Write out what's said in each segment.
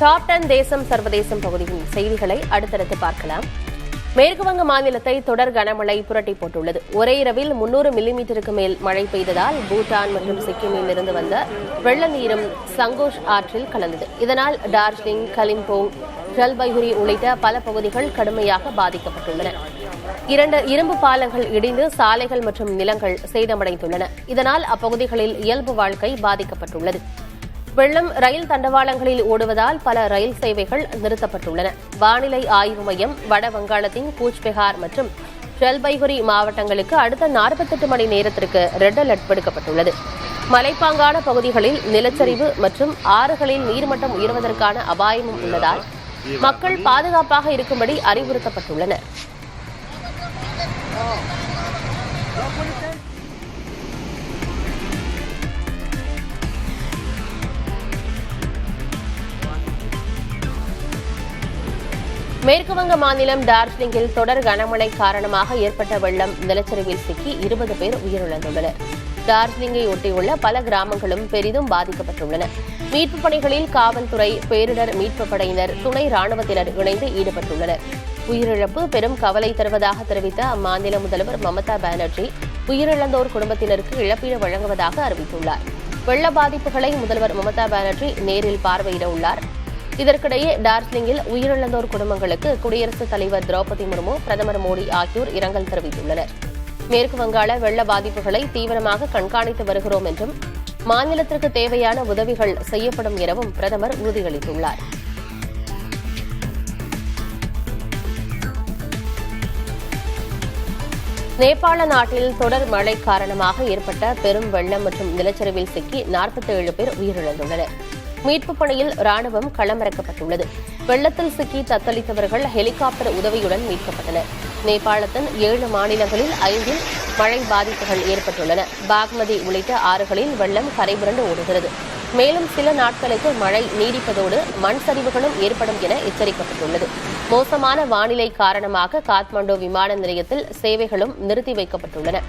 Top 10 தேசம் சர்வதேசம் பகுதியின் செய்திகளை அடுத்தடுத்து பார்க்கலாம். மேற்குவங்க மாநிலத்தை தொடர் கனமழை புரட்டி போட்டுள்ளது. ஒரே இரவில் 300 மில்லிமீட்டருக்கு மேல் மழை பெய்ததால் பூட்டான் மற்றும் சிக்கிமில் இருந்து வந்த வெள்ள நீரும் சங்கோஷ் ஆற்றில் கலந்தது. இதனால் டார்ஜிலிங், கலிம்போங், ஜல்பைகுரி உள்ளிட்ட பல பகுதிகள் கடுமையாக பாதிக்கப்பட்டுள்ளன. 2 இரும்பு பாலங்கள் இடிந்து சாலைகள் மற்றும் நிலங்கள் சேதமடைந்துள்ளன. இதனால் அப்பகுதிகளில் இயல்பு வாழ்க்கை பாதிக்கப்பட்டுள்ளது. வெள்ளம் ரயில் தண்டவாளங்களில் ஓடுவதால் பல ரயில் சேவைகள் நிறுத்தப்பட்டுள்ளன. வானிலை ஆய்வு மையம் வட வங்காளத்தின் கூச்பெஹார் மற்றும் ஜல்பைகுரி மாவட்டங்களுக்கு அடுத்த 48 மணி நேரத்திற்கு ரெட் அலர்ட் விடுக்கப்பட்டுள்ளது. மலைப்பாங்கான பகுதிகளில் நிலச்சரிவு மற்றும் ஆறுகளில் நீர்மட்டம் உயர்வதற்கான அபாயமும் உள்ளதால் மக்கள் பாதுகாப்பாக இருக்கும்படி அறிவுறுத்தப்பட்டுள்ளனர். மேற்குவங்க மாநிலம் டார்ஜிலிங்கில் தொடர் கனமழை காரணமாக ஏற்பட்ட வெள்ளம் நிலச்சரிவில் சிக்கி 20 பேர் உயிரிழந்துள்ளனர். டார்ஜிலிங்கை ஒட்டியுள்ள பல கிராமங்களும் பெரிதும் பாதிக்கப்பட்டுள்ளன. மீட்புப் பணிகளில் காவல்துறை, பேரிடர் மீட்புப் படையினர், துணை ராணுவத்தினர் இணைந்து ஈடுபட்டுள்ளனர். உயிரிழப்பு பெரும் கவலை தருவதாக தெரிவித்த அம்மாநில முதல்வர் மம்தா பானர்ஜி உயிரிழந்தோர் குடும்பத்தினருக்கு இழப்பீடு வழங்குவதாக அறிவித்துள்ளார். வெள்ள பாதிப்புகளை முதல்வர் மம்தா பானர்ஜி நேரில் பார்வையிட உள்ளார். இதற்கிடையே டார்ஜிலிங்கில் உயிரிழந்தோர் குடும்பங்களுக்கு குடியரசுத் தலைவர் திரௌபதி முர்மு, பிரதமர் மோடி ஆகியோர் இரங்கல் தெரிவித்துள்ளனர். மேற்கு வங்காள வெள்ள பாதிப்புகளை தீவிரமாக கண்காணித்து வருகிறோம் என்றும் மாநிலத்திற்கு தேவையான உதவிகள் செய்யப்படும் எனவும் பிரதமர் உறுதியளித்துள்ளார். நேபாள நாட்டில் தொடர் மழை காரணமாக ஏற்பட்ட பெரும் வெள்ளம் மற்றும் நிலச்சரிவில் சிக்கி 47 பேர் உயிரிழந்துள்ளனர். மீட்புப் பணியில் ராணுவம் களமிறக்கப்பட்டுள்ளது. வெள்ளத்தில் சிக்கி தத்தளித்தவர்கள் ஹெலிகாப்டர் உதவியுடன் மீட்கப்பட்டனர். நேபாளத்தின் 7 மாநிலங்களில் 5இல் மழை பாதிப்புகள் ஏற்பட்டுள்ளன. பாக்மதி உள்ளிட்ட ஆறுகளில் வெள்ளம் கரைபுரண்டு ஓடுகிறது. மேலும் சில நாட்களுக்கு மழை நீடிப்பதோடு மண் சரிவுகளும் ஏற்படும் என எச்சரிக்கப்பட்டுள்ளது. மோசமான வானிலை காரணமாக காத்மாண்டு விமான நிலையத்தில் சேவைகளும் நிறுத்தி வைக்கப்பட்டுள்ளன.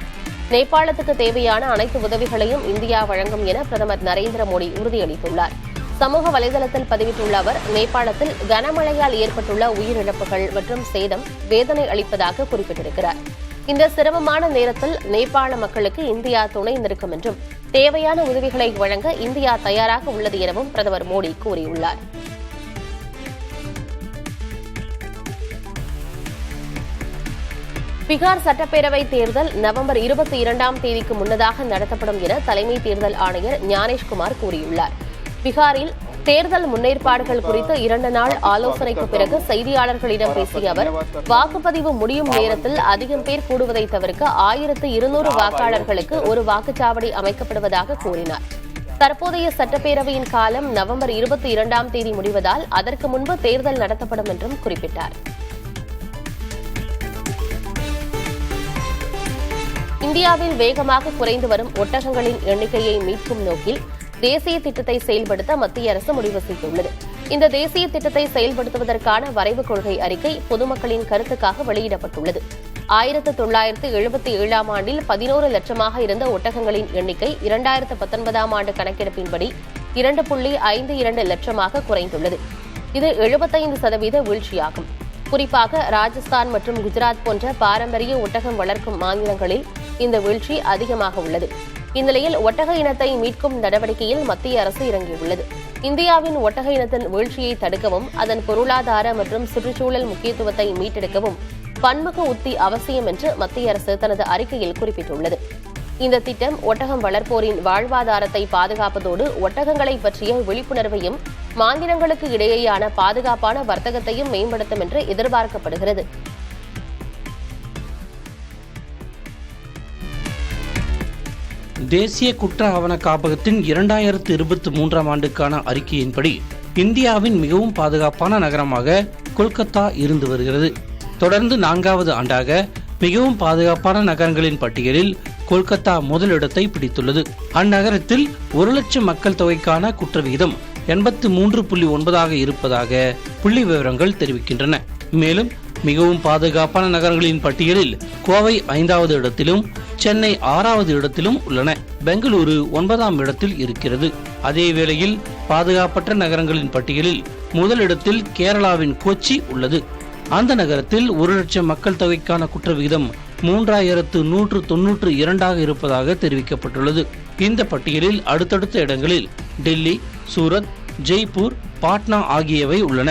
நேபாளத்துக்கு தேவையான அனைத்து உதவிகளையும் இந்தியா வழங்கும் என பிரதமர் நரேந்திர மோடி உறுதியளித்துள்ளார். சமூக வலைதளத்தில் பதிவிட்டுள்ள அவர், நேபாளத்தில் கனமழையால் ஏற்பட்டுள்ள உயிரிழப்புகள் மற்றும் சேதம் வேதனை அளிப்பதாக குறிப்பிட்டிருக்கிறார். இந்த சிரமமான நேரத்தில் நேபாள மக்களுக்கு இந்தியா துணை நிற்கும் என்றும் தேவையான உதவிகளை வழங்க இந்தியா தயாராக உள்ளது எனவும் பிரதமர் மோடி கூறியுள்ளார். பீகார் சட்டப்பேரவை தேர்தல் நவம்பர் 22ஆம் தேதிக்கு முன்னதாக நடத்தப்படும் என தலைமை தேர்தல் ஆணையர் ஞானேஷ்குமார் கூறியுள்ளார். பீகாரில் தேர்தல் முன்னேற்பாடுகள் குறித்து 2 நாள் ஆலோசனைக்கு பிறகு செய்தியாளர்களிடம் பேசிய அவர், வாக்குப்பதிவு முடியும் நேரத்தில் அதிகம் பேர் கூடுவதை தவிர்க்க 1200 வாக்காளர்களுக்கு ஒரு வாக்குச்சாவடி அமைக்கப்படுவதாக கூறினார். தற்போதைய சட்டப்பேரவையின் காலம் நவம்பர் 22ஆம் தேதி முடிவதால் அதற்கு முன்பு தேர்தல் நடத்தப்படும் என்றும் குறிப்பிட்டார். இந்தியாவில் வேகமாக குறைந்து வரும் ஒட்டகங்களின் எண்ணிக்கையை மீட்கும் நோக்கில் தேசிய திட்டத்தை செயல்படுத்த மத்திய அரசு முடிவு செய்துள்ளது. இந்த தேசிய திட்டத்தை செயல்படுத்துவதற்கான வரைவு கொள்கை அறிக்கை பொதுமக்களின் கருத்துக்காக வெளியிடப்பட்டுள்ளது. 1977ஆம் ஆண்டில் 11 லட்சமாக இருந்த ஒட்டகங்களின் எண்ணிக்கை 2019ஆம் ஆண்டு கணக்கெடுப்பின்படி 2.52 லட்சமாக குறைந்துள்ளது. இது 75% வீழ்ச்சியாகும். குறிப்பாக ராஜஸ்தான் மற்றும் குஜராத் போன்ற பாரம்பரிய ஒட்டகம் வளர்க்கும் மாநிலங்களில் இந்த வீழ்ச்சி அதிகமாக உள்ளது. இந்நிலையில் ஒட்டக இனத்தை மீட்கும் நடவடிக்கையில் மத்திய அரசு இறங்கியுள்ளது. இந்தியாவின் ஒட்டக இனத்தின் வீழ்ச்சியை தடுக்கவும் அதன் பொருளாதார மற்றும் சுற்றுச்சூழல் முக்கியத்துவத்தை மீட்டெடுக்கவும் பன்முக உத்தி அவசியம் என்று மத்திய அரசு தனது அறிக்கையில் குறிப்பிட்டுள்ளது. இந்த திட்டம் ஒட்டகம் வளர்ப்போரின் வாழ்வாதாரத்தை பாதுகாப்பதோடு ஒட்டகங்களை பற்றிய விழிப்புணர்வையும் மாநிலங்களுக்கு இடையேயான பாதுகாப்பான வர்த்தகத்தையும் மேம்படுத்தும் என்று எதிர்பார்க்கப்படுகிறது. தேசிய குற்ற ஆவண காப்பகத்தின் 2023ஆம் ஆண்டுக்கான அறிக்கையின்படி இந்தியாவின் மிகவும் பாதுகாப்பான நகரமாக கொல்கத்தா இருந்து வருகிறது. தொடர்ந்து 4வது ஆண்டாக மிகவும் பாதுகாப்பான நகரங்களின் பட்டியலில் கொல்கத்தா முதலிடத்தை பிடித்துள்ளது. அந்நகரத்தில் 1 லட்சம் மக்கள் தொகைக்கான குற்ற விகிதம் 83.9 இருப்பதாக புள்ளி விவரங்கள் தெரிவிக்கின்றன. மேலும் மிகவும் பாதுகாப்பான நகரங்களின் பட்டியலில் கோவை 5வது இடத்திலும், சென்னை 6வது இடத்திலும் உள்ளன. பெங்களூரு 9ஆம் இடத்தில் இருக்கிறது. அதே வேளையில் பாதுகாப்பற்ற நகரங்களின் பட்டியலில் முதலிடத்தில் கேரளாவின் கொச்சி உள்ளது. அந்த நகரத்தில் 1 லட்சம் மக்கள் தொகைக்கான குற்ற விகிதம் 3192 இருப்பதாக தெரிவிக்கப்பட்டுள்ளது. இந்த பட்டியலில் அடுத்தடுத்த இடங்களில் டெல்லி, சூரத், ஜெய்ப்பூர், பாட்னா ஆகியவை உள்ளன.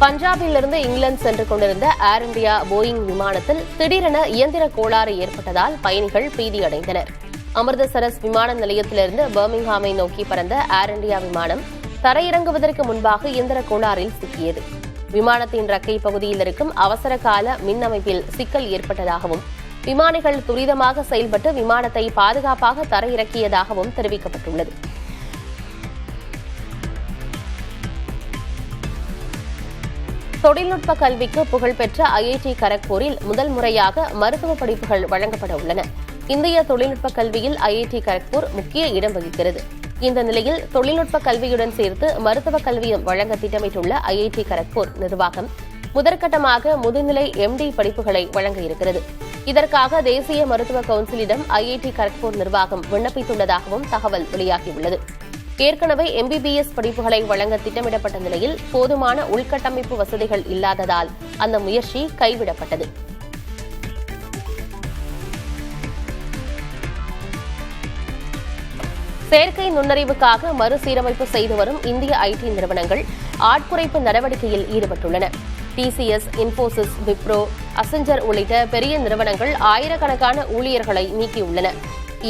பஞ்சாபிலிருந்து இங்கிலாந்து சென்று கொண்டிருந்த ஏர் இந்தியா போயிங் விமானத்தில் திடீரென இயந்திர கோளாறு ஏற்பட்டதால் பயணிகள் பீதியடைந்தனர். அமிர்தசரஸ் விமான நிலையத்திலிருந்து பர்மிங்ஹாமை நோக்கி பறந்த ஏர் இந்தியா விமானம் தரையிறங்குவதற்கு முன்பாக இயந்திர கோளாறில் சிக்கியது. விமானத்தின் இறக்கை பகுதியில் இருக்கும் அவசர கால மின் அமைப்பில் சிக்கல் ஏற்பட்டதாகவும் விமானிகள் துரிதமாக செயல்பட்டு விமானத்தை பாதுகாப்பாக தரையிறக்கியதாகவும் தெரிவிக்கப்பட்டுள்ளது. தொழில்நுட்ப கல்விக்கு புகழ்பெற்ற IIT கரக்பூரில் முதல் முறையாக மருத்துவ படிப்புகள் வழங்கப்பட உள்ளன. இந்திய தொழில்நுட்ப கல்வியில் IIT கரக்பூர் முக்கிய இடம் வகிக்கிறது. இந்த நிலையில் தொழில்நுட்ப கல்வியுடன் சேர்த்து மருத்துவ கல்வியும் வழங்க திட்டமிட்டுள்ள IIT கரக்பூர் நிர்வாகம் முதற்கட்டமாக முதுநிலை MD படிப்புகளை வழங்க இருக்கிறது. இதற்காக தேசிய மருத்துவ கவுன்சிலிடம் IIT கரக்பூர் நிர்வாகம் விண்ணப்பித்துள்ளதாகவும் தகவல் வெளியாகியுள்ளது. ஏற்கனவே MBBS படிப்புகளை வழங்க திட்டமிடப்பட்ட நிலையில் போதுமான உள்கட்டமைப்பு வசதிகள் இல்லாததால் அந்த முயற்சி கைவிடப்பட்டது. செயற்கை நுண்ணறிவுக்காக மறுசீரமைப்பு செய்து வரும் இந்திய IT நிறுவனங்கள் ஆட்குறைப்பு நடவடிக்கையில் ஈடுபட்டுள்ளன. TCS, இன்போசிஸ், விப்ரோ, அசெஞ்சர் உள்ளிட்ட பெரிய நிறுவனங்கள் ஆயிரக்கணக்கான ஊழியர்களை நீக்கியுள்ளன.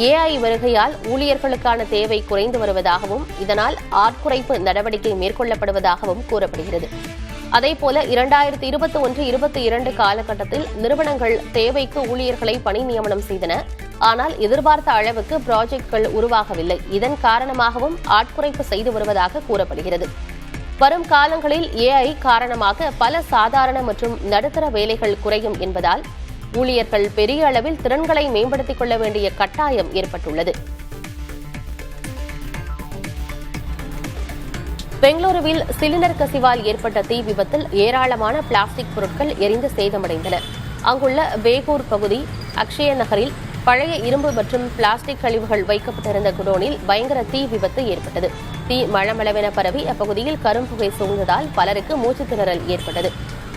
AI வருகையால் ஊழியர்களுக்கான தேவை குறைந்து வருவதாகவும் இதனால் ஆட்குறைப்பு நடவடிக்கை மேற்கொள்ளப்படுவதாகவும் கூறப்படுகிறது. அதேபோல 2021-22 காலகட்டத்தில் நிறுவனங்கள் தேவைக்கு ஊழியர்களை பணி நியமனம் செய்தன. ஆனால் எதிர்பார்த்த அளவுக்கு ப்ராஜெக்ட்கள் உருவாகவில்லை. இதன் காரணமாகவும் ஆட்குறைப்பு செய்து வருவதாக கூறப்படுகிறது. வரும் காலங்களில் AI காரணமாக பல சாதாரண மற்றும் நடுத்தர வேலைகள் குறையும் என்பதால் ஊழியர்கள் பெரிய அளவில் திறன்களை மேம்படுத்திக் கொள்ள வேண்டிய கட்டாயம் ஏற்பட்டுள்ளது. பெங்களூருவில் சிலிண்டர் கசிவால் ஏற்பட்ட தீ விபத்தில் ஏராளமான பிளாஸ்டிக் பொருட்கள் எரிந்து சேதமடைந்தன. அங்குள்ள பேகூர் பகுதி அக்ஷய நகரில் பழைய இரும்பு மற்றும் பிளாஸ்டிக் கழிவுகள் வைக்கப்பட்டிருந்த குடோனில் பயங்கர தீ விபத்து ஏற்பட்டது. தீ மளமளவென பரவி அப்பகுதியில் கரும்புகை சூழ்ந்ததால் பலருக்கு மூச்சுத் திணறல் ஏற்பட்டது.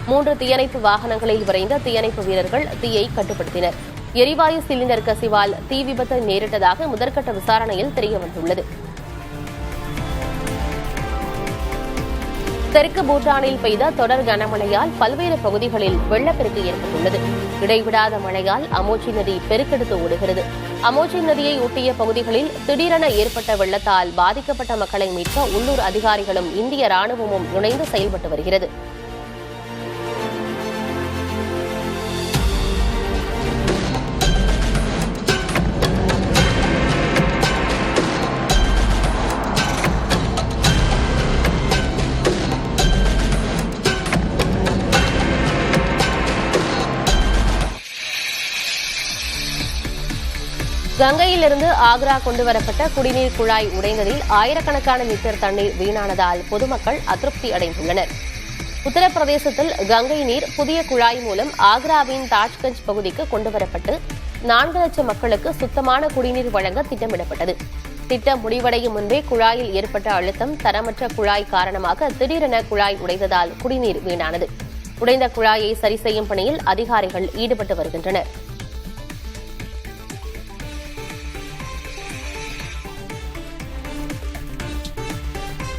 3 தீயணைப்பு வாகனங்களில் விரைந்த தீயணைப்பு வீரர்கள் தீயை கட்டுப்படுத்தினர். எரிவாயு சிலிண்டர் கசிவால் தீ விபத்து நேரிட்டதாக முதற்கட்ட விசாரணையில் தெரியவந்துள்ளது. தெற்கு பூட்டானில் பெய்த தொடர் கனமழையால் பல்வேறு பகுதிகளில் வெள்ளப்பெருக்கு ஏற்பட்டுள்ளது. இடைவிடாத மழையால் அமோச்சி நதி பெருக்கெடுத்து ஓடுகிறது. அமோச்சி நதியை ஒட்டிய பகுதிகளில் திடீரென ஏற்பட்ட வெள்ளத்தால் பாதிக்கப்பட்ட மக்களை மீட்க உள்ளூர் அதிகாரிகளும் இந்திய ராணுவமும் இணைந்து செயல்பட்டு வருகிறது. கங்கையிலிருந்து ஆக்ரா கொண்டுவரப்பட்ட குடிநீர் குழாய் உடைந்ததில் ஆயிரக்கணக்கான லிட்டர் தண்ணீர் வீணானதால் பொதுமக்கள் அதிருப்தி அடைந்துள்ளனர். உத்தரப்பிரதேசத்தில் கங்கை நீர் புதிய குழாய் மூலம் ஆக்ராவின் தாஜ்கஞ்ச் பகுதிக்கு கொண்டுவரப்பட்டு 4 லட்சம் மக்களுக்கு சுத்தமான குடிநீர் வழங்க திட்டமிடப்பட்டது. திட்டம் முடிவடையும் முன்பே குழாயில் ஏற்பட்ட அழுத்தம் தரமற்ற குழாய் காரணமாக திடீரென குழாய் உடைந்ததால் குடிநீர் வீணானது. உடைந்த குழாயை சரி செய்யும் பணியில் அதிகாரிகள் ஈடுபட்டு வருகின்றனர்.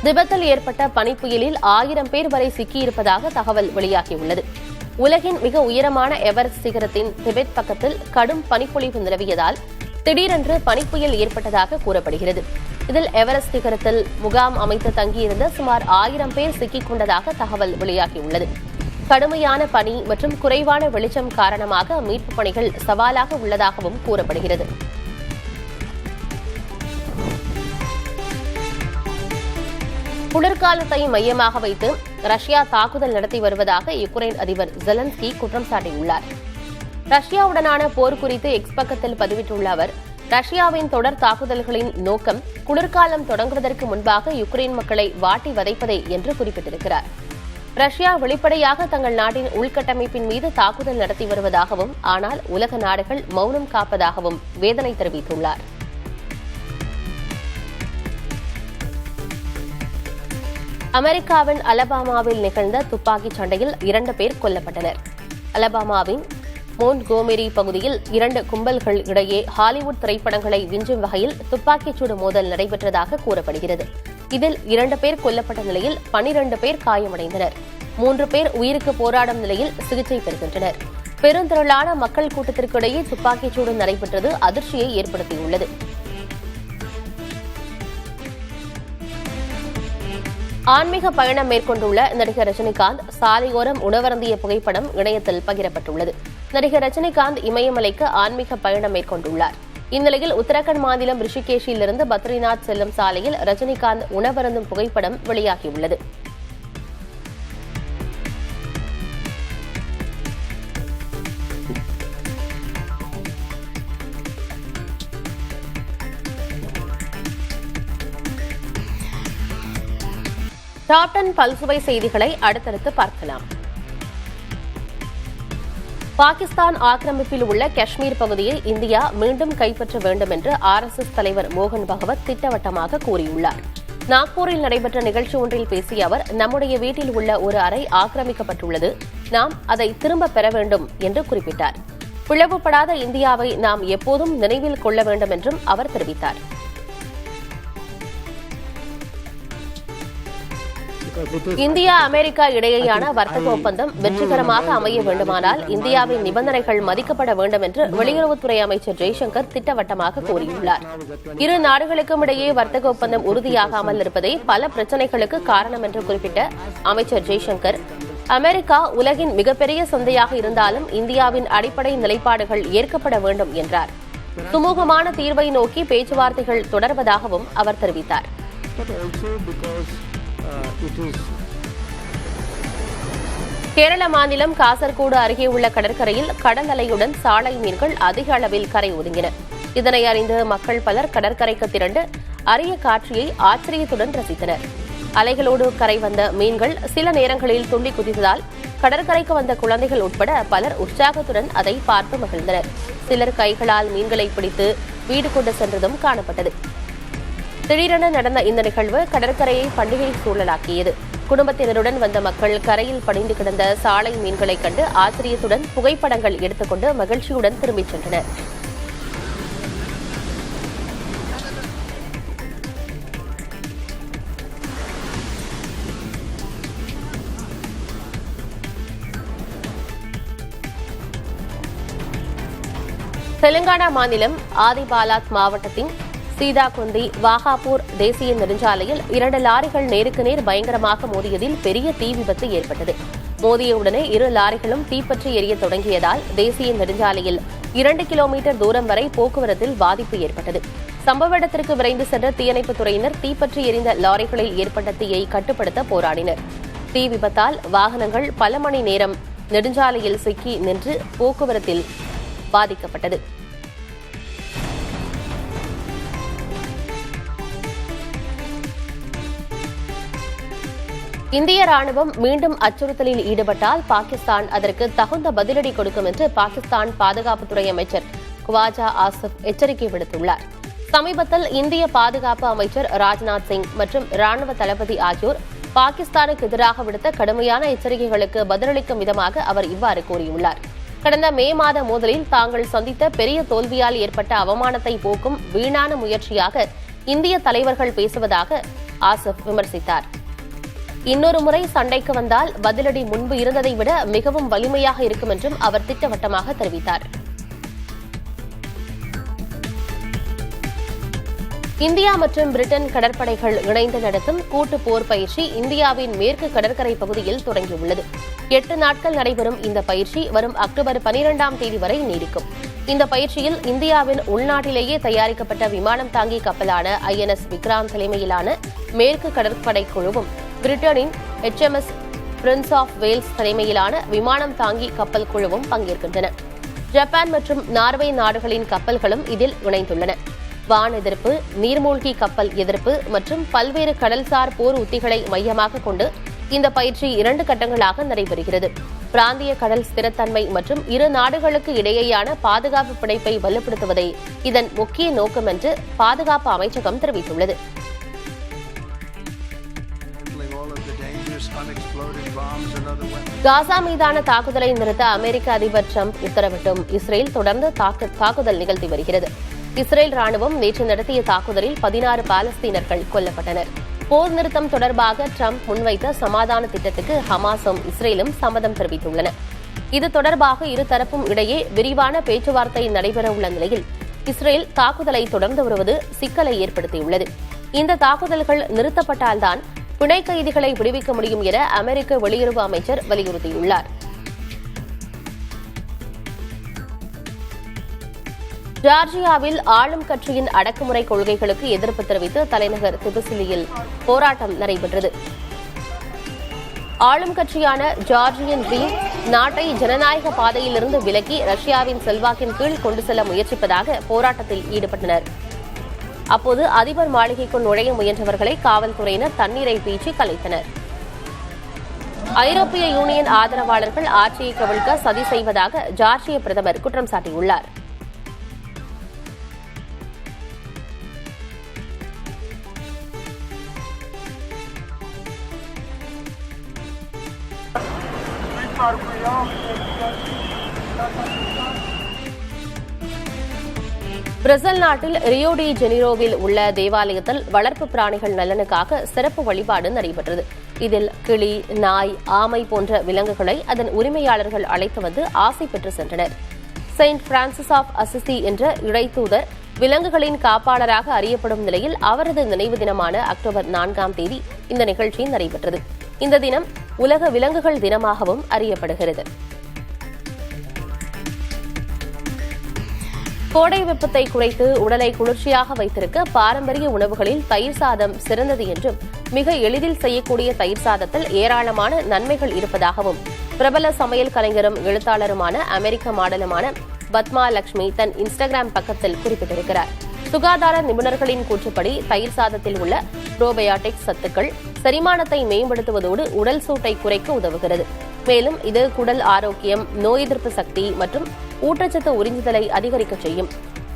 திபெத்தில் ஏற்பட்ட பனிப்புயலில் 1000 பேர் வரை சிக்கியிருப்பதாக தகவல் வெளியாகியுள்ளது. உலகின் மிக உயரமான எவரெஸ்ட் சிகரத்தின் திபெத் பக்கத்தில் கடும் பனிப்பொழிவு நிலவியதால் திடீரென்று பனிப்புயல் ஏற்பட்டதாக கூறப்படுகிறது. இதில் எவரெஸ்ட் சிகரத்தில் முகாம் அமைத்து தங்கியிருந்த சுமார் 1000 பேர் சிக்கிக் கொண்டதாக தகவல் வெளியாகியுள்ளது. கடுமையான பனி மற்றும் குறைவான வெளிச்சம் காரணமாக மீட்புப் பணிகள் சவாலாக உள்ளதாகவும் கூறப்படுகிறது. குளிர்காலத்தை மையமாக வைத்து ரஷ்யா தாக்குதல் நடத்தி வருவதாக யுக்ரைன் அதிபர் ஜெலன்ஸ்கி குற்றம் சாட்டியுள்ளார். ரஷ்யாவுடனான போர் குறித்து எக்ஸ் பக்கத்தில் பதிவிட்டுள்ள அவர், ரஷ்யாவின் தொடர் தாக்குதல்களின் நோக்கம் குளிர்காலம் தொடங்குவதற்கு முன்பாக யுக்ரைன் மக்களை வாட்டி வதைப்பதே என்று குறிப்பிட்டிருக்கிறார். ரஷ்யா வெளிப்படையாக தங்கள் நாட்டின் உள்கட்டமைப்பின் மீது தாக்குதல் நடத்தி வருவதாகவும் ஆனால் உலக நாடுகள் மௌனம் காப்பதாகவும் வேதனை தெரிவித்துள்ளார். அமெரிக்காவின் அலபாமாவில் நிகழ்ந்த துப்பாக்கிச் சண்டையில் 2 பேர் கொல்லப்பட்டனர். அலபாமாவின் மோன்ட்கோமெரி பகுதியில் 2 கும்பல்கள் இடையே ஹாலிவுட் திரைப்படங்களை விஞ்சும் வகையில் துப்பாக்கிச்சூடு மோதல் நடைபெற்றதாக கூறப்படுகிறது. இதில் 2 பேர் கொல்லப்பட்ட நிலையில் 12 பேர் காயமடைந்தனர். 3 பேர் உயிருக்கு போராடும் நிலையில் சிகிச்சை பெறுகின்றனர். பெருந்திரளான மக்கள் கூட்டத்திற்கிடையே துப்பாக்கிச்சூடு நடைபெற்றது அதிர்ச்சியை ஏற்படுத்தியுள்ளது. ஆன்மீக பயணம் மேற்கொண்டுள்ள நடிகர் ரஜினிகாந்த் சாலையோரம் உணவருந்திய புகைப்படம் இணையத்தில் பகிரப்பட்டுள்ளது. நடிகர் ரஜினிகாந்த் இமயமலைக்கு ஆன்மீக பயணம் மேற்கொண்டுள்ளார். இந்நிலையில் உத்தரகாண்ட் மாநிலம் ரிஷிகேஷிலிருந்து பத்ரிநாத் செல்லும் சாலையில் ரஜினிகாந்த் உணவருந்தும் புகைப்படம் வெளியாகியுள்ளது. டாப் 10 பல்சுவை செய்திகளை அடுத்தடுத்து பார்க்கலாம். பாகிஸ்தான் ஆக்கிரமிப்பில் உள்ள காஷ்மீர் பகுதியை இந்தியா மீண்டும் கைப்பற்ற வேண்டும் என்று RSS தலைவர் மோகன் பகவத் திட்டவட்டமாக கூறியுள்ளார். நாக்பூரில் நடைபெற்ற நிகழ்ச்சி ஒன்றில் பேசிய அவர், நம்முடைய வீட்டில் உள்ள ஒரு அறை ஆக்கிரமிக்கப்பட்டுள்ளது, நாம் அதை திரும்பப் பெற வேண்டும் என்று குறிப்பிட்டார். பிளவுபடாத இந்தியாவை நாம் எப்போதும் நினைவில் கொள்ள வேண்டும் என்றும் அவர் தெரிவித்தார். இந்தியா அமெரிக்கா இடையேயான வர்த்தக ஒப்பந்தம் வெற்றிகரமாக அமைய வேண்டுமானால் இந்தியாவின் நிபந்தனைகள் மதிக்கப்பட வேண்டும் என்று வெளியுறவுத்துறை அமைச்சர் ஜெய்சங்கர் திட்டவட்டமாக கூறியுள்ளார். இரு நாடுகளுக்கும் இடையே வர்த்தக ஒப்பந்தம் உறுதியாகாமல் இருப்பதே பல பிரச்சினைகளுக்கு காரணம் என்று குறிப்பிட்ட அமைச்சர் ஜெய்சங்கர், அமெரிக்கா உலகின் மிகப்பெரிய சந்தையாக இருந்தாலும் இந்தியாவின் அடிப்படை நிலைப்பாடுகள் ஏற்கப்பட வேண்டும் என்றார். சுமூகமான தீர்வை நோக்கி பேச்சுவார்த்தைகள் தொடர்வதாகவும் அவர் தெரிவித்தார். கேரள மாநிலம் காசர்கோடு அருகே உள்ள கடற்கரையில் கடல் அலையுடன் சாலை மீன்கள் அதிக அளவில் கரை ஒதுங்கின. இதனை அறிந்து மக்கள் பலர் கடற்கரைக்கு திரண்டு அரிய காட்சியை ஆச்சரியத்துடன் ரசித்தனர். அலைகளோடு கரை வந்த மீன்கள் சில நேரங்களில் துள்ளி குதித்ததால் கடற்கரைக்கு வந்த குழந்தைகள் உட்பட பலர் உற்சாகத்துடன் அதை பார்த்து மகிழ்ந்தனர். சிலர் கைகளால் மீன்களை பிடித்து வீடு கொண்டு சென்றதும் காணப்பட்டது. திடீரென நடந்த இந்த நிகழ்வு கடற்கரையை பண்டிகை சூழலாக்கியது. குடும்பத்தினருடன் வந்த மக்கள் கரையில் படிந்து கிடந்த சாலை மீன்களை கண்டு ஆச்சரியத்துடன் புகைப்படங்கள் எடுத்துக்கொண்டு மகிழ்ச்சியுடன் திரும்பிச் சென்றனர். தெலுங்கானா மாநிலம் ஆதிபாலாத் மாவட்டத்தின் சீதாகுந்தி வாகாப்பூர் தேசிய நெடுஞ்சாலையில் 2 லாரிகள் நேருக்கு நேர் பயங்கரமாக மோதியதில் பெரிய தீ விபத்து ஏற்பட்டது. மோதியவுடனே 2 லாரிகளும் தீப்பற்றி எரிய தொடங்கியதால் தேசிய நெடுஞ்சாலையில் 2 கிலோமீட்டர் தூரம் வரை போக்குவரத்தில் பாதிப்பு ஏற்பட்டது. சம்பவ இடத்திற்கு விரைந்து சென்ற தீயணைப்புத் துறையினர் தீப்பற்றி எரிந்த லாரிகளில் ஏற்பட்ட தீயை கட்டுப்படுத்த போராடினர். தீ விபத்தால் வாகனங்கள் பல மணி நேரம் நெடுஞ்சாலையில் சிக்கி நின்று போக்குவரத்தில் பாதிக்கப்பட்டது. இந்திய ராணுவம் மீண்டும் அச்சுறுத்தலில் ஈடுபட்டால் பாகிஸ்தான் அதற்கு தகுந்த பதிலடி கொடுக்கும் என்று பாகிஸ்தான் பாதுகாப்புத்துறை அமைச்சர் குவாஜா ஆசிப் எச்சரிக்கை விடுத்துள்ளார். சமீபத்தில் இந்திய பாதுகாப்பு அமைச்சர் ராஜ்நாத் சிங் மற்றும் ராணுவ தளபதி ஆகியோர் பாகிஸ்தானுக்கு எதிராக விடுத்த கடுமையான எச்சரிக்கைகளுக்கு பதிலளிக்கும் விதமாக அவர் இவ்வாறு கூறியுள்ளார். கடந்த மே மாத மோதலில் தாங்கள் சந்தித்த பெரிய தோல்வியால் ஏற்பட்ட அவமானத்தை போக்கும் வீணான முயற்சியாக இந்திய தலைவர்கள் பேசுவதாக ஆசிப் விமர்சித்தார். இன்னொரு முறை சண்டைக்கு வந்தால் பதிலடி முன்பு இருந்ததை விட மிகவும் வலிமையாக இருக்கும் என்றும் அவர் திட்டவட்டமாக தெரிவித்தார். இந்தியா மற்றும் பிரிட்டன் கடற்படைகள் இணைந்து நடத்தும் கூட்டு போர் பயிற்சி இந்தியாவின் மேற்கு கடற்கரை பகுதியில் தொடங்கியுள்ளது. 8 நாட்கள் நடைபெறும் இந்த பயிற்சி வரும் அக்டோபர் 12ஆம் தேதி வரை நீடிக்கும். இந்த பயிற்சியில் இந்தியாவின் உள்நாட்டிலேயே தயாரிக்கப்பட்ட விமானம் தாங்கி கப்பலான INS விக்ராந்த் தலைமையிலான மேற்கு கடற்படை குழுவும் பிரிட்டனின் HMS பிரின்ஸ் ஆஃப் வேல்ஸ் தலைமையிலான விமானம் தாங்கி கப்பல் குழுவும் பங்கேற்கின்றன. ஜப்பான் மற்றும் நார்வே நாடுகளின் கப்பல்களும் இதில் இணைந்துள்ளன. வான் எதிர்ப்பு, நீர்மூழ்கி கப்பல் எதிர்ப்பு மற்றும் பல்வேறு கடல்சார் போர் உத்திகளை மையமாக கொண்டு இந்த பயிற்சி 2 கட்டங்களாக நடைபெறுகிறது. பிராந்திய கடல் ஸ்திரத்தன்மை மற்றும் இரு நாடுகளுக்கு இடையேயான பாதுகாப்பு பிணைப்பை வலுப்படுத்துவதே இதன் முக்கிய நோக்கம் என்று பாதுகாப்பு அமைச்சகம் தெரிவித்துள்ளது. காசா மீதான தாக்குதலை நிறுத்த அமெரிக்க அதிபர் டிரம்ப் உத்தரவிட்டும் இஸ்ரேல் தொடர்ந்து தாக்குதல் நிகழ்த்தி வருகிறது. இஸ்ரேல் ராணுவம் நேற்று நடத்திய தாக்குதலில் 16 பாலஸ்தீனர்கள் கொல்லப்பட்டனர். போர் நிறுத்தம் தொடர்பாக டிரம்ப் முன்வைத்த சமாதான திட்டத்துக்கு ஹமாஸும் இஸ்ரேலும் சம்மதம் தெரிவித்துள்ளன. இது தொடர்பாக இருதரப்பும் இடையே விரிவான பேச்சுவார்த்தை நடைபெறவுள்ள நிலையில் இஸ்ரேல் தாக்குதலை தொடர்ந்து வருவது சிக்கலை ஏற்படுத்தியுள்ளது. இந்த தாக்குதல்கள் நிறுத்தப்பட்டால்தான் பிணை கைதிகளை விடுவிக்க முடியும் என அமெரிக்க வெளியுறவு அமைச்சர் வலியுறுத்தியுள்ளார். ஜார்ஜியாவில் ஆளும் கட்சியின் அடக்குமுறை கொள்கைகளுக்கு எதிர்ப்பு தெரிவித்து தலைநகர் திபிலிசியில் போராட்டம் நடைபெற்றது. ஆளும் கட்சியான ஜார்ஜியன் கிரீன் நாட்டை ஜனநாயக பாதையிலிருந்து விலக்கி ரஷ்யாவின் செல்வாக்கின் கீழ் கொண்டு செல்ல முயற்சிப்பதாக போராட்டத்தில் ஈடுபட்டனர். அப்போது அதிபர் மாளிகைக்குள் நுழைய முயன்றவர்களை காவல்துறையினர் தண்ணீரை பீச்சி கலைத்தனர். ஐரோப்பிய யூனியன் ஆதரவாளர்கள் ஆட்சியை கவிழ்க்க சதி செய்வதாக ஜார்ஜிய பிரதமர் குற்றம் சாட்டியுள்ளார். பிரேசில் நாட்டில் ரியோ டி ஜெனிரோவில் உள்ள தேவாலயத்தில் வளர்ப்பு பிராணிகள் நலனுக்காக சிறப்பு வழிபாடு நடைபெற்றது. இதில் கிளி, நாய், ஆமை போன்ற விலங்குகளை அதன் உரிமையாளர்கள் அழைத்து வந்து ஆசை பெற்று சென்றனர். செயின்ட் பிரான்சிஸ் ஆஃப் அசிசி என்ற இறைத்தூதர் விலங்குகளின் காப்பாளராக அறியப்படும் நிலையில் அவரது நினைவு தினமான அக்டோபர் 4ஆம் தேதி இந்த நிகழ்ச்சி நடைபெற்றது. இந்த தினம் உலக விலங்குகள் தினமாகவும் அறியப்படுகிறது. கோடை வெப்பத்தை குறைத்து உடலை குளிர்ச்சியாக வைத்திருக்க பாரம்பரிய உணவுகளில் தயிர் சாதம் சிறந்தது என்றும் மிக எளிதில் செய்யக்கூடிய தயிர் சாதத்தில் ஏராளமான நன்மைகள் இருப்பதாகவும் பிரபல சமையல் கலைஞரும் எழுத்தாளருமான அமெரிக்க மாடலுமான பத்மா லட்சுமி தன் இன்ஸ்டாகிராம் பக்கத்தில் குறிப்பிட்டிருக்கிறார். சுகாதார நிபுணர்களின் கூற்றுப்படி தயிர் சாதத்தில் உள்ள புரோபயாட்டிக் சத்துக்கள் செரிமானத்தை மேம்படுத்துவதோடு உடல் சூட்டை குறைக்க உதவுகிறது. மேலும் இது குடல் ஆரோக்கியம், நோய் எதிர்ப்பு சக்தி மற்றும் ஊட்டச்சத்து உறிஞ்சுதலை அதிகரிக்க செய்யும்.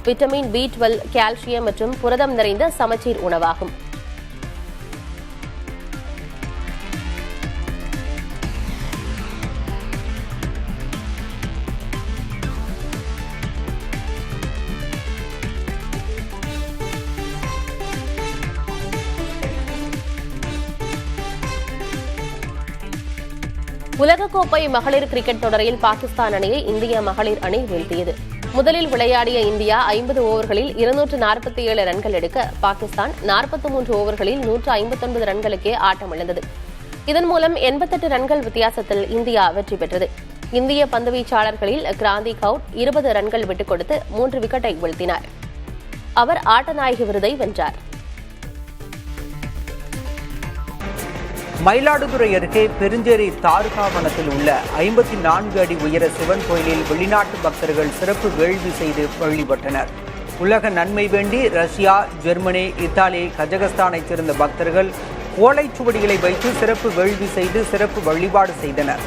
விட்டமின் B12, கால்சியம் மற்றும் புரதம் நிறைந்த சமச்சீர் உணவாகும். உலகக்கோப்பை மகளிர் கிரிக்கெட் தொடரில் பாகிஸ்தான் அணியை இந்திய மகளிர் அணி வீழ்த்தியது. முதலில் விளையாடிய இந்தியா 50 ஓவர்களில் 247 ரன்கள் எடுக்க பாகிஸ்தான் 43 ஓவர்களில் 159 ரன்களுக்கே ஆட்டமிழந்தது. இதன் மூலம் 88 ரன்கள் வித்தியாசத்தில் இந்தியா வெற்றி பெற்றது. இந்திய பந்துவீச்சாளர்களில் கிராந்தி கவுட் 20 ரன்கள் விட்டுக் கொடுத்து 3 விக்கெட்டை வீழ்த்தினார். அவர் ஆட்டநாயகி விருதை வென்றார். மயிலாடுதுறை அருகே பெருஞ்சேரி தாலுகா வனத்தில் உள்ள 54 அடி உயர சிவன் கோயிலில் வெளிநாட்டு பக்தர்கள் சிறப்பு வேள்வி செய்து வழிபட்டனர். உலக நன்மை வேண்டி ரஷ்யா, ஜெர்மனி, இத்தாலி, கஜகஸ்தானைச் சேர்ந்த பக்தர்கள் ஓலைச்சுவடிகளை வைத்து சிறப்பு வேள்வி செய்து சிறப்பு வழிபாடு செய்தனர்.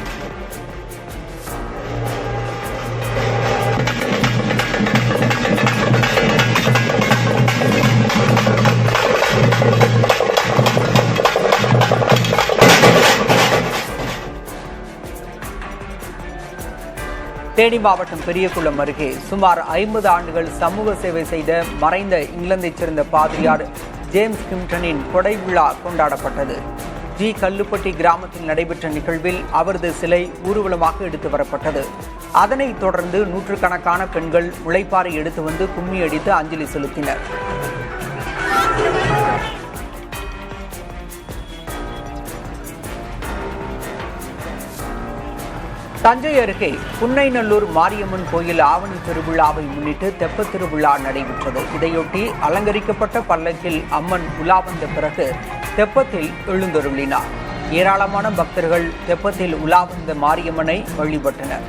தேனி மாவட்டம் பெரியகுளம் அருகே சுமார் 50 ஆண்டுகள் சமூக சேவை செய்த மறைந்த இங்கிலாந்தைச் சேர்ந்த பாதிரியார் ஜேம்ஸ் கிம்டனின் கொடை விழா கொண்டாடப்பட்டது. கல்லுப்பட்டி கிராமத்தில் நடைபெற்ற நிகழ்வில் அவரது சிலை ஊர்வலமாக எடுத்து வரப்பட்டது. அதனைத் தொடர்ந்து நூற்றுக்கணக்கான பெண்கள் முளைப்பாறை எடுத்து வந்து கும்மி அடித்து அஞ்சலி செலுத்தினர். தஞ்சை அருகே புன்னைநல்லூர் மாரியம்மன் கோயில் ஆவணி திருவிழாவை முன்னிட்டு தெப்பத் திருவிழா நடைபெற்றது. இதையொட்டி அலங்கரிக்கப்பட்ட பல்லக்கில் அம்மன் உலா வந்த பிறகு தெப்பத்தில் எழுந்தருளினார். ஏராளமான பக்தர்கள் தெப்பத்தில் உலா வந்த மாரியம்மனை வழிபட்டனர்.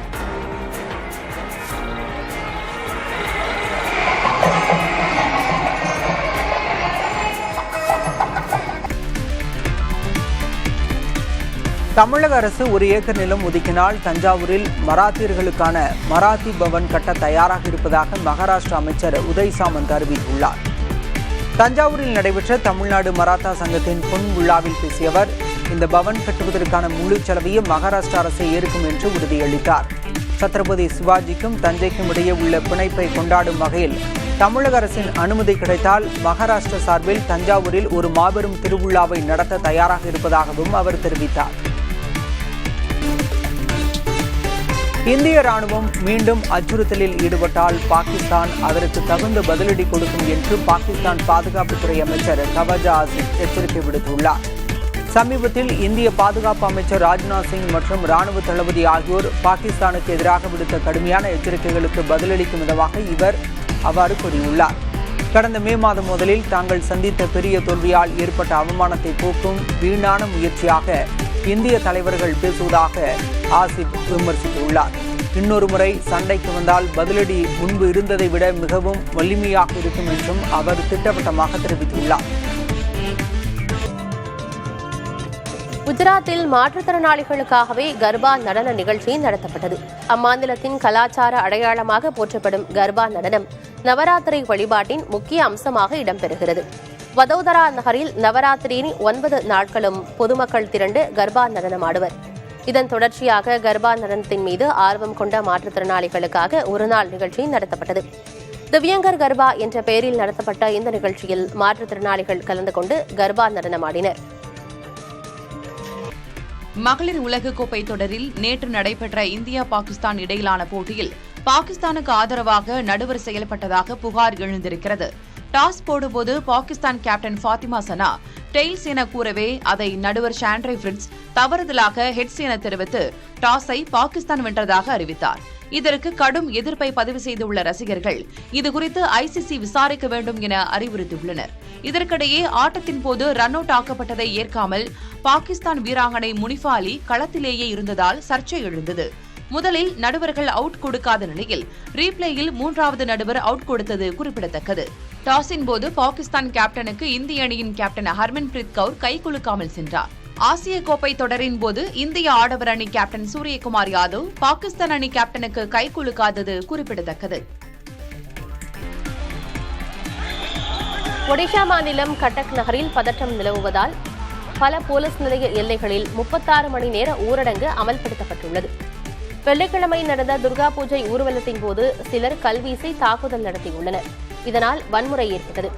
தமிழக அரசு 1 ஏக்கர் நிலம் ஒதுக்கினால் தஞ்சாவூரில் மராத்தியர்களுக்கான மராத்தி பவன் கட்ட தயாராக இருப்பதாக மகாராஷ்டிரா அமைச்சர் உதய் சாமந்த் அறிவித்துள்ளார். தஞ்சாவூரில் நடைபெற்ற தமிழ்நாடு மராத்தா சங்கத்தின் பொன் விழாவில் பேசிய அவர், இந்த பவன் கட்டுவதற்கான முழு செலவையும் மகாராஷ்டிரா அரசு ஏற்கும் என்று உறுதியளித்தார். சத்ரபதி சிவாஜிக்கும் தஞ்சைக்கும் இடையே உள்ள பிணைப்பை கொண்டாடும் வகையில் தமிழக அரசின் அனுமதி கிடைத்தால் மகாராஷ்டிரா சார்பில் தஞ்சாவூரில் ஒரு மாபெரும் திருவிழாவை நடத்த தயாராக இருப்பதாகவும் அவர் தெரிவித்தார். இந்திய ராணுவம் மீண்டும் அச்சுறுத்தலில் ஈடுபட்டால் பாகிஸ்தான் அதற்கு தகுந்த பதிலடி கொடுக்கும் என்று பாகிஸ்தான் பாதுகாப்புத்துறை அமைச்சர் கவாஜா ஆசிப் எச்சரிக்கை விடுத்துள்ளார். சமீபத்தில் இந்திய பாதுகாப்பு அமைச்சர் ராஜ்நாத் சிங் மற்றும் ராணுவ தளபதி ஆகியோர் பாகிஸ்தானுக்கு எதிராக விடுத்த கடுமையான எச்சரிக்கைகளுக்கு பதிலளிக்கும் விதமாக இவர் அவ்வாறு கூறியுள்ளார். கடந்த மே மாதம் முதலில் தாங்கள் சந்தித்த பெரிய தோல்வியால் ஏற்பட்ட அவமானத்தை போக்கும் வீணான முயற்சியாக இந்திய தலைவர்கள் பேசுவதாக ஆசிப் விமர்சித்துள்ளார். இன்னொரு முறை சண்டைக்கு வந்தால் பதிலடி முன்பு இருந்ததை விட மிகவும் வலிமையாக இருக்கும் என்றும் அவர் திட்டவட்டமாக தெரிவித்துள்ளார். குஜராத்தில் மாற்றுத்திறனாளிகளுக்காகவே கர்பா நடன நிகழ்ச்சி நடத்தப்பட்டது. அம்மாநிலத்தின் கலாச்சார அடையாளமாக போற்றப்படும் கர்பா நடனம் நவராத்திரி வழிபாட்டின் முக்கிய அம்சமாக இடம்பெறுகிறது. வதோதரா நகரில் நவராத்திரியின் 9 நாட்களும் பொதுமக்கள் திரண்டு கர்பா நடனம் ஆடுவர். இதன் தொடர்ச்சியாக கர்பா நடனத்தின் மீது ஆர்வம் கொண்ட மாற்றுத்திறனாளிகளுக்காக ஒருநாள் நிகழ்ச்சி நடத்தப்பட்டது. திவ்யங்கர் கர்பா என்ற பெயரில் நடத்தப்பட்ட இந்த நிகழ்ச்சியில் மாற்றுத்திறனாளிகள் கலந்து கொண்டு கர்பா நடனம் ஆடினர். மகளிர் உலகக்கோப்பை தொடரில் நேற்று நடைபெற்ற இந்தியா பாகிஸ்தான் இடையிலான போட்டியில் பாகிஸ்தானுக்கு ஆதரவாக நடுவர் செயல்பட்டதாக புகார் எழுந்திருக்கிறது. டாஸ் போடும்போது பாகிஸ்தான் கேப்டன் ஃபாத்திமா சனா டெய்ல்ஸ் என கூறவே அதை நடுவர் ஷாண்ட்ரை பிரிட்ஸ் தவறுதலாக ஹெட்ஸ் என தெரிவித்து டாஸை பாகிஸ்தான் வென்றதாக அறிவித்தார். இதற்கு கடும் எதிர்ப்பை பதிவு செய்துள்ள ரசிகர்கள் இதுகுறித்து ஐசிசி விசாரிக்க வேண்டும் என அறிவுறுத்தியுள்ளனர். இதற்கிடையே ஆட்டத்தின் போது ரன் அவுட் ஆக்கப்பட்டதை ஏற்காமல் பாகிஸ்தான் வீராங்கனை முனிஃபா அலி களத்திலேயே இருந்ததால் சர்ச்சை எழுந்தது. முதலில் நடுவர்கள் அவுட் கொடுக்காத நிலையில் ரீப்ளேயில் 3வது நடுவர் அவுட் கொடுத்தது குறிப்பிடத்தக்கது. டாஸின் போது பாகிஸ்தான் கேப்டனுக்கு இந்திய அணியின் கேப்டன் ஹர்மன்பிரீத் கவுர் கை குலுக்காமல் சென்றார். ஆசிய கோப்பை தொடரின் போது இந்திய ஆடவர் அணி கேப்டன் சூரியகுமார் யாதவ் பாகிஸ்தான் அணி கேப்டனுக்கு கை குலுக்காதது குறிப்பிடத்தக்கது. ஒடிஷா மாநிலம் கட்டக் நகரில் பதற்றம் நிலவுவதால் பல போலீஸ் நிலைய எல்லைகளில் 36 மணி நேர ஊரடங்கு அமல்படுத்தப்பட்டுள்ளது. வெள்ளிக்கிழமை நடந்த துர்கா பூஜை ஊர்வலத்தின் போது சிலர் கல்வீசி தாக்குதல் நடத்தியுள்ளனர். இதனால் வன்முறை ஏற்பட்டது.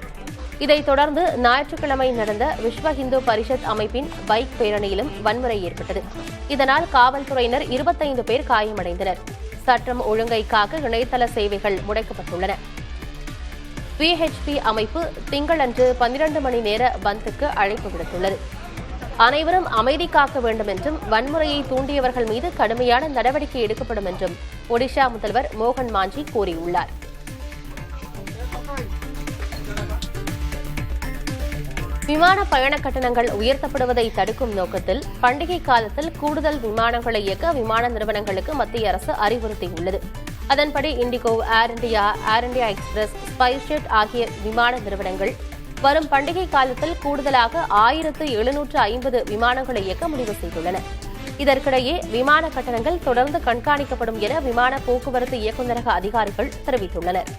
இதைத் தொடர்ந்து ஞாயிற்றுக்கிழமை நடந்த விஸ்வ இந்து பரிஷத் அமைப்பின் பைக் பேரணியிலும் வன்முறை ஏற்பட்டது. இதனால் காவல்துறையினர் 25 பேர் காயமடைந்தனர். சட்டம் ஒழுங்கை காக்க இணையதள சேவைகள் முடக்கப்பட்டுள்ளன. விஹெச்பி அமைப்பு திங்களன்று 12 மணி நேர பந்துக்கு அழைப்பு விடுத்துள்ளது. அனைவரும் அமைதி காக்க வேண்டும் என்றும் வன்முறையை தூண்டியவர்கள் மீது கடுமையான நடவடிக்கை எடுக்கப்படும் என்றும் ஒடிஷா முதல்வர் மோகன் மாஞ்சி கூறியுள்ளார். விமான பயண கட்டணங்கள் உயர்த்தப்படுவதை தடுக்கும் நோக்கத்தில் பண்டிகை காலத்தில் கூடுதல் விமானங்களை இயக்க விமான நிறுவனங்களுக்கு மத்திய அரசு அறிவுறுத்தியுள்ளது. அதன்படி இண்டிகோ, ஏர் இந்தியா எக்ஸ்பிரஸ், ஸ்பைஸ்ஜெட் ஆகிய விமான நிறுவனங்கள் வரும் பண்டிகை காலத்தில் கூடுதலாக 1750 விமானங்களை இயக்க முடிவு செய்துள்ளன. இதற்கிடையே விமான கட்டணங்கள் தொடர்ந்து கண்காணிக்கப்படும் என விமான போக்குவரத்து இயக்குநரக அதிகாரிகள் தெரிவித்துள்ளனர்.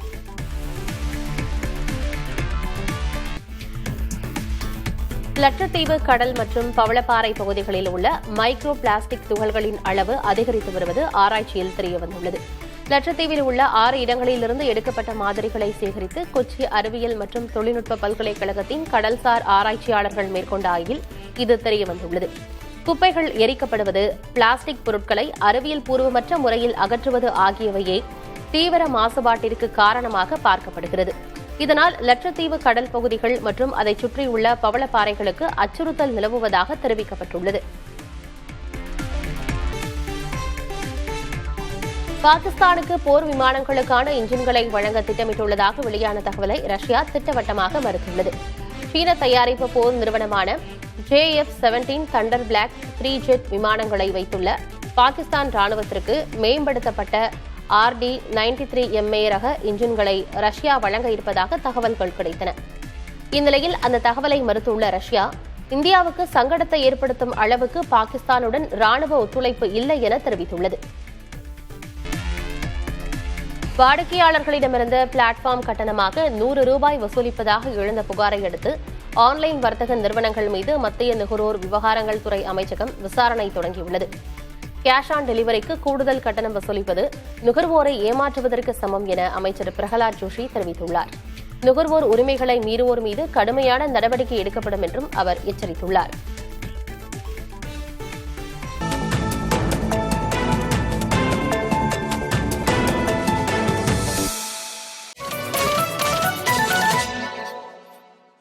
லட்சத்தீவு கடல் மற்றும் பவளப்பாறை பகுதிகளில் உள்ள மைக்ரோ பிளாஸ்டிக் துகள்களின் அளவு அதிகரித்து வருவது ஆராய்ச்சியில் தெரியவந்துள்ளது. லட்சத்தீவில் உள்ள 6 இடங்களிலிருந்து எடுக்கப்பட்ட மாதிரிகளை சேகரித்து கொச்சி அறிவியல் மற்றும் தொழில்நுட்ப பல்கலைக்கழகத்தின் கடல்சார் ஆராய்ச்சியாளர்கள் மேற்கொண்ட ஆய்வில் இது தெரியவந்துள்ளது. குப்பைகள் எரிக்கப்படுவது, பிளாஸ்டிக் பொருட்களை அறிவியல் பூர்வமற்ற முறையில் அகற்றுவது ஆகியவையே தீவிர மாசுபாட்டிற்கு காரணமாக பார்க்கப்படுகிறது. இதனால் லட்சத்தீவு கடல் பகுதிகள் மற்றும் அதை சுற்றியுள்ள பவளப்பாறைகளுக்கு அச்சுறுத்தல் நிலவுவதாக தெரிவிக்கப்பட்டுள்ளது. பாகிஸ்தானுக்கு போர் விமானங்களுக்கான இன்ஜின்களை வழங்க திட்டமிட்டுள்ளதாக வெளியான தகவலை ரஷ்யா திட்டவட்டமாக மறுத்துள்ளது. சீன தயாரிப்பு போர் நிறுவனமான JF-17 தண்டர் பிளாக் 3 ஜெட் விமானங்களை வைத்துள்ள பாகிஸ்தான் ராணுவத்திற்கு மேம்படுத்தப்பட்ட RD-93MA ரக இன்ஜின்களை ரஷ்யா வழங்க இருப்பதாக தகவல்கள் கிடைத்தன. இந்நிலையில் அந்த தகவலை மறுத்துள்ள ரஷ்யா, இந்தியாவுக்கு சங்கடத்தை ஏற்படுத்தும் அளவுக்கு பாகிஸ்தானுடன் ராணுவ ஒத்துழைப்பு இல்லை என தெரிவித்துள்ளது. வாடிக்கையாளர்களிடமிருந்து பிளாட்ஃபார்ம் கட்டணமாக ₹100 வசூலிப்பதாக எழுந்த புகாரை அடுத்து ஆன்லைன் வர்த்தக நிறுவனங்கள் மீது மத்திய நுகர்வோர் விவகாரங்கள் துறை அமைச்சகம் விசாரணை தொடங்கியுள்ளது. கேஷ் ஆன் டெலிவரிக்கு கூடுதல் கட்டணம் வசூலிப்பது நுகர்வோரை ஏமாற்றுவதற்கு சமம் என அமைச்சர் பிரகலாத் ஜோஷி தெரிவித்துள்ளார். நுகர்வோர் உரிமைகளை மீறுவோர் மீது கடுமையான நடவடிக்கை எடுக்கப்படும் என்றும் அவர் எச்சரித்துள்ளார்.